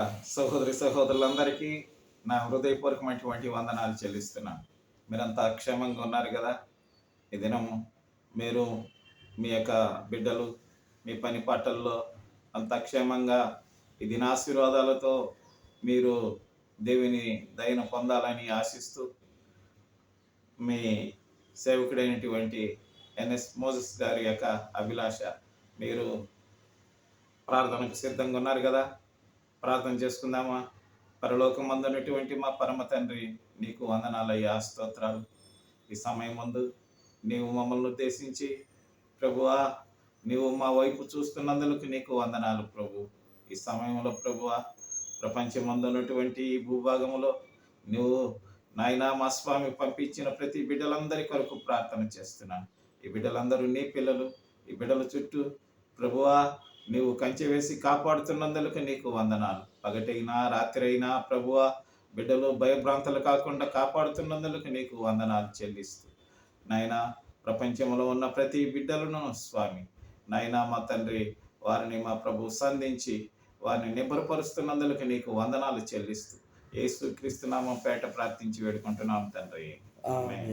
సహోదరి సహోదరులందరికీ నా హృదయపూర్వకమైనటువంటి వందనాలు చెల్లిస్తున్నాను. మీరంతా క్షేమంగా ఉన్నారు కదా! ఈ దినము మీరు మీ యొక్క బిడ్డలు మీ పని పాటల్లో అంతా క్షేమంగా ఈ దినాశీర్వాదాలతో మీరు దేవుని దయను పొందాలని ఆశిస్తూ మీ సేవకుడైనటువంటి ఎన్ఎస్ మోజెస్ గారి యొక్క అభిలాష. మీరు ప్రార్థనకు సిద్ధంగా ఉన్నారు కదా! ప్రార్థన చేసుకుందామా? పరలోకమందున్నటువంటి మా పరమ తండ్రి, నీకు వందనాలయ్యా, స్తోత్రాలు. ఈ సమయం ముందు నీవు మమ్మల్ని ఉద్దేశించి ప్రభువా, నీవు మా వైపు చూస్తున్నందుకు నీకు వందనాలు ప్రభు. ఈ సమయంలో ప్రభువా, ప్రపంచమందున్నటువంటి ఈ భూభాగంలో నువ్వు నాయనా మా స్వామి పంపించిన ప్రతి బిడ్డలందరి కొరకు ప్రార్థన చేస్తున్నాను. ఈ బిడ్డలందరూ నీ పిల్లలు. ఈ బిడ్డల చుట్టూ ప్రభువా నీవు కంచె వేసి కాపాడుతున్నందుకు నీకు వందనాలు. పగటైనా రాత్రి అయినా ప్రభువా, బిడ్డలు భయభ్రాంతలు కాకుండా కాపాడుతున్నందుకు నీకు వందనాలు చెల్లిస్తూ నాయనా, ప్రపంచంలో ఉన్న ప్రతి బిడ్డలను స్వామి నాయనా మా తండ్రి, వారిని మా ప్రభు సంధించి వారిని నిబ్బరపరుస్తున్నందుకు నీకు వందనాలు చెల్లిస్తూ యేసు క్రీస్తు నామం పేట ప్రార్థించి వేడుకుంటున్నాం తండ్రి. ఆమేన్.